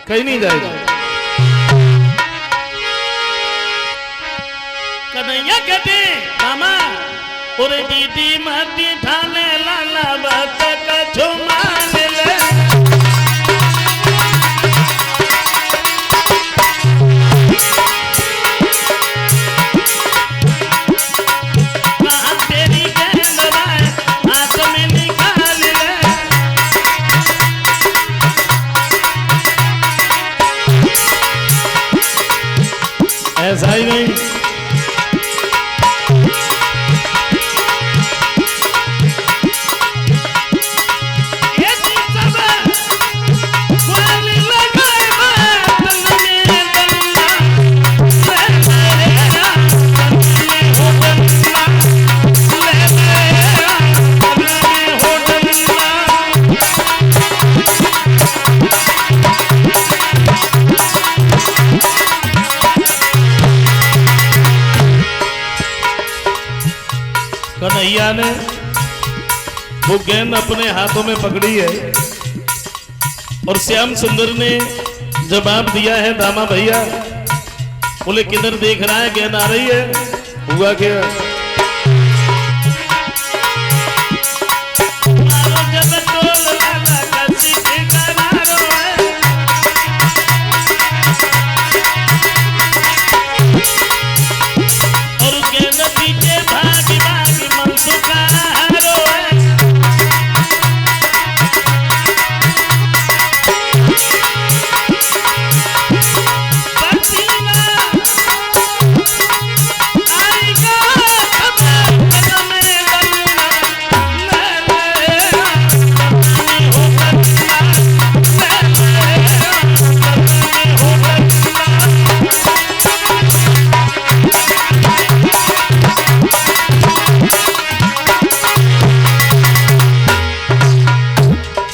कहीं नहीं जाएगा। कन्हैया कहते मामा और दीदी माटी ठाने लाला बात का झुमान ले ऐसा ही नहीं। कन्हैया ने वो गेंद अपने हाथों में पकड़ी है और श्याम सुंदर ने जवाब दिया है दामा भैया। बोले किधर देख रहा है, गेंद आ रही है। हुआ क्या?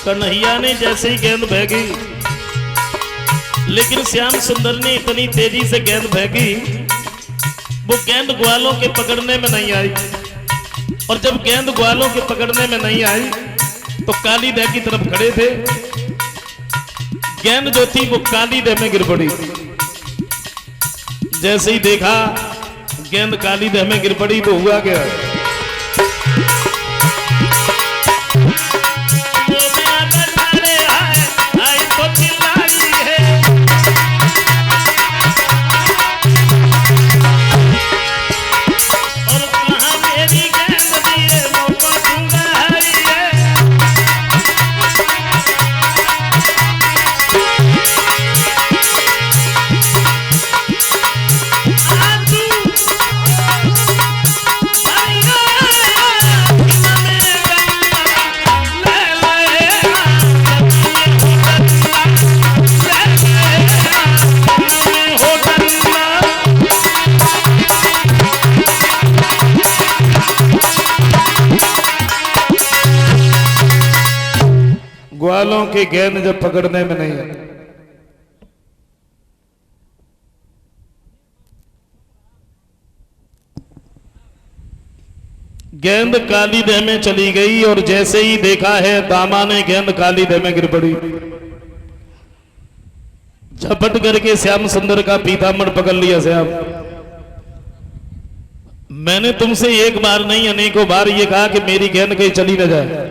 कन्हैया ने जैसे ही गेंद फेंकी, लेकिन श्याम सुंदर ने इतनी तेजी से गेंद फेंकी, वो गेंद ग्वालों के पकड़ने में नहीं आई। और जब गेंद ग्वालों के पकड़ने में नहीं आई तो काली देह की तरफ खड़े थे। गेंद जो थी वो काली देह में गिर पड़ी। जैसे ही देखा गेंद काली देह में गिर पड़ी तो हुआ क्या? ग्वालों की गेंद जब पकड़ने में नहीं आई, गेंद काली देह में चली गई। और जैसे ही देखा है दामा ने गेंद काली देह में गिर पड़ी। झपट करके श्याम सुंदर का पीताम्बर पकड़ लिया। श्याम, मैंने तुमसे एक बार नहीं अनेकों बार ये कहा कि मेरी गेंद कहीं चली न जाए।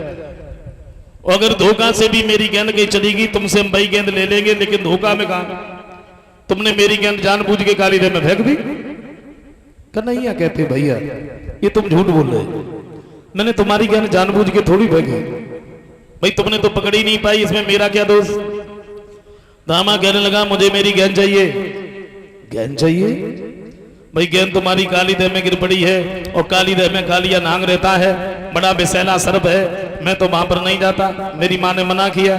अगर धोखा से भी मेरी गेंद कहीं चलेगी तुमसे हम भाई गेंद ले लेंगे, लेकिन धोखा में कहा तुमने मेरी गेंद जानबूझ के काली देह में फेंक दी। कन्हैया कहते भैया ये तुम झूठ बोल रहे, मैंने तुम्हारी गेंद जानबूझ के थोड़ी फेंकी भाई, तुमने तो पकड़ ही नहीं पाई, इसमें मेरा क्या दोष। दामा कहने लगा मुझे मेरी गेंद चाहिए। गेंद चाहिए भाई, गेंद तुम्हारी काली देह में गिर पड़ी है और काली देह में कालिया नांग रहता है, बड़ा बेसैला सर्प है, मैं तो वहां पर नहीं जाता, मेरी मां ने मना किया।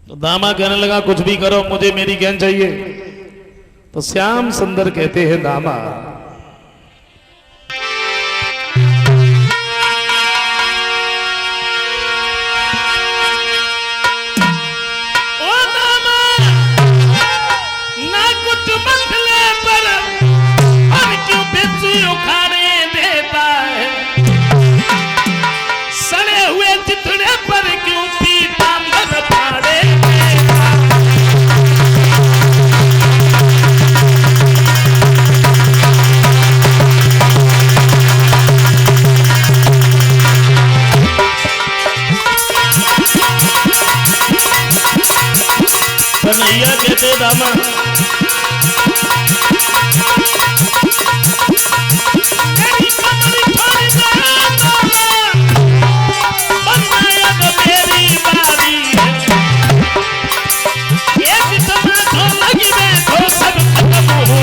तो दामा कहने लगा कुछ भी करो मुझे मेरी गेंद चाहिए। तो श्याम सुंदर कहते हैं दामा उखाड़े देता है, सड़े हुए चितड़े पर क्यों पीताम्बर फाड़े देता है। कन्हैया कहते दामा मेरी कमर छोड़ दे बनाया तो मेरी बारी एक समाधो लगी देखो सब खत्म हो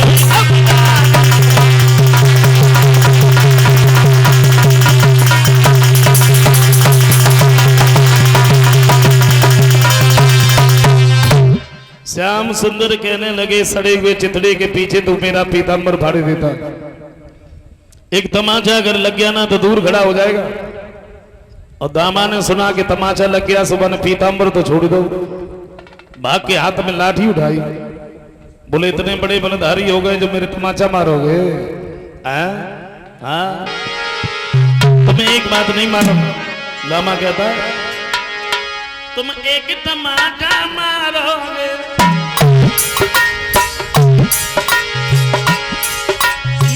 श्याम सुंदर कहने लगे सड़े हुए चितड़े के पीछे तू मेरा पीतांबर फाड़ी देता। एक तमाचा अगर लग गया ना तो दूर खड़ा हो जाएगा। और दामा ने सुना कि तमाचा लग गया, सुबह ने पीतांबर तो छोड़ दो। भाग के हाथ में लाठी उठाई, बोले इतने बड़े बलधारी हो गए जो मेरे तमाचा मारोगे? हाँ तुम्हें एक बात नहीं मालूम, दामा कहता तुम एक तमाचा मारोगे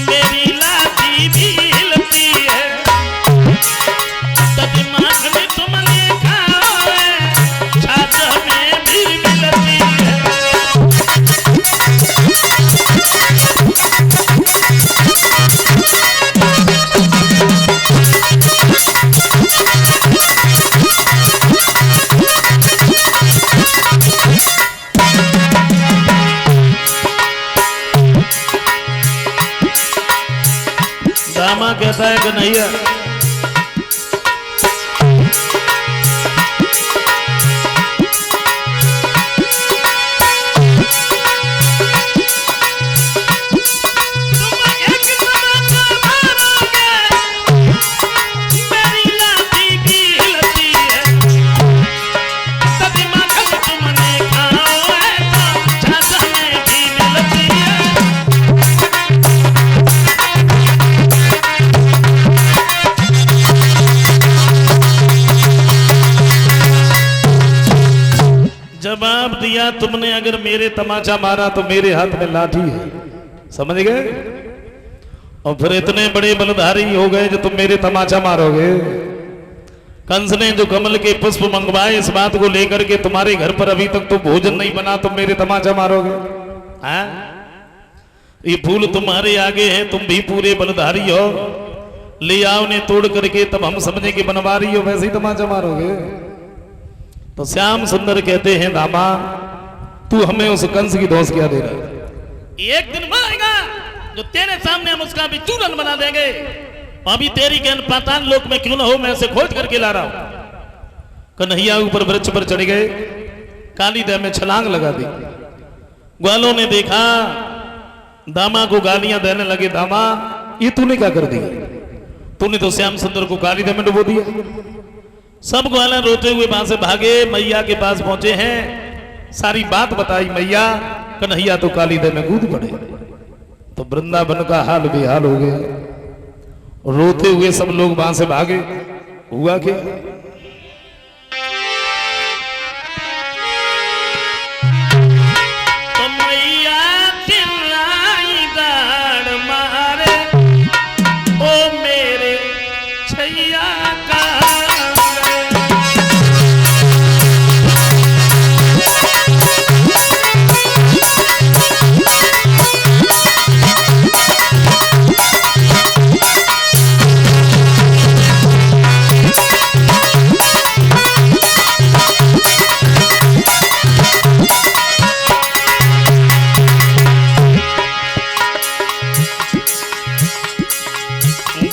मेरी लाठी भी हिलती है तो दिमाग में तुम लिखा है छात में भी मिलती है। दामा कहता है कन्हैया जवाब दिया तुमने अगर मेरे तमाचा मारा तो मेरे हाथ में लाठी है, समझ गए? और फिर इतने बड़े बलधारी हो गए जो तुम मेरे तमाचा मारोगे। कंस ने जो कमल के पुष्प मंगवाए इस बात को लेकर के तुम्हारे घर पर अभी तक तो भोजन नहीं बना, तुम मेरे तमाचा मारोगे? हाँ ये फूल तुम्हारे आगे है, तुम भी पूरे बलधारी हो, ले आओ ने तोड़ करके तब हम समझे कि बनवारी हो, वैसे ही तमाचा मारोगे। तो श्याम सुंदर कहते हैं दामा तू हमें उस कंस की दोष क्या दे रहा है? एक दिन आएगा जो तेरे सामने हम उसका भी चूरन बना देंगे। अभी तेरी ज्ञान पाताल लोक में क्यों ना हो, मैं उसे खोज करके ला रहा हूं। कन्हैया ऊपर वृक्ष पर चढ़ गए, काली दह में छलांग लगा दी। ग्वालों ने देखा, दामा को गालियां देने लगे, दामा ये तूने क्या कर दिया? तूने तो श्याम सुंदर को काली दह में डुबो दिया। सब ग्वाला रोते हुए वहां से भागे, मैया के पास पहुंचे हैं, सारी बात बताई मैया, कन्हैया तो काली दह में कूद पड़े। तो वृंदावन का हाल बेहाल हो गया, रोते हुए सब लोग वहां से भागे। हुआ क्या? तो मैया चिल्लाई गाड़ मारे, ओ मेरे छैया का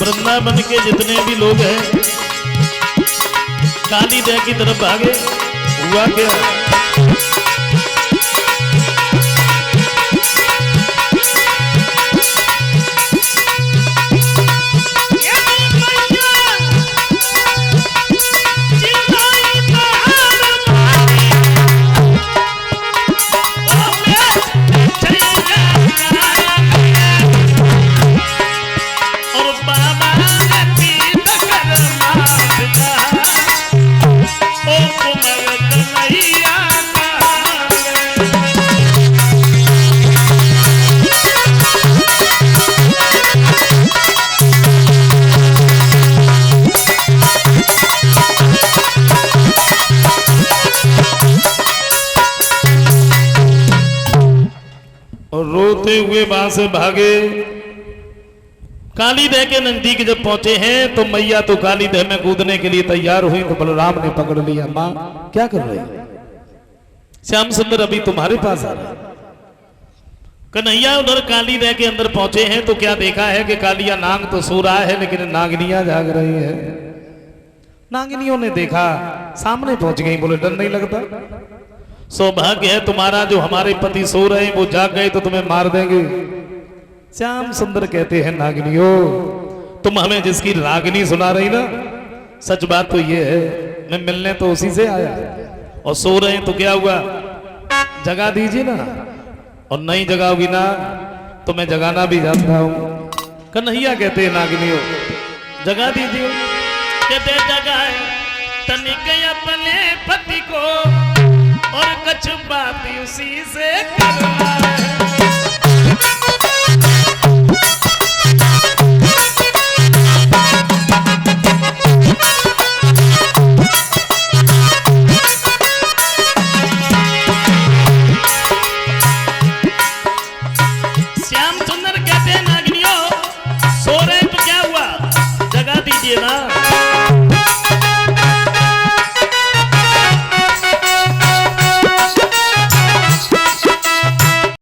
वृंदावन के जितने भी लोग हैं काली दह की तरफ भागे। हुआ क्या? ओ कुमार कन्हैया का और रोते हुए वहां से भागे। काली दह के नजदीक जब पहुंचे हैं तो मैया तो काली दह में कूदने के लिए तैयार हुई तो बलराम ने पकड़ लिया। माँ क्या कर रही है? श्याम सुंदर अभी तुम्हारे पास आ रहा है। कन्हैया उधर काली दह के अंदर पहुंचे हैं तो क्या देखा है कि कालिया नाग तो सो रहा है लेकिन नागिनियां जाग रही है। नागिनियों ने देखा, सामने पहुंच गई, बोले डर नहीं लगता? सौभाग्य है तुम्हारा जो हमारे पति सो रहे हैं वो जाग गए तो तुम्हें मार देंगे। श्याम सुंदर कहते हैं नागिनियों, तुम हमें जिसकी रागिनी सुना रही ना, सच बात तो ये है मैं मिलने तो उसी से आया और सो रहे हैं तो क्या हुआ, जगा दीजिए ना। और नहीं जगाओगी ना तो मैं जगाना भी जानता हूं। कन्हैया कहते हैं नागिनियों जगा दीजिए। कहते जगाए तनिक अपने पति को और कछ बात उसी से करना है।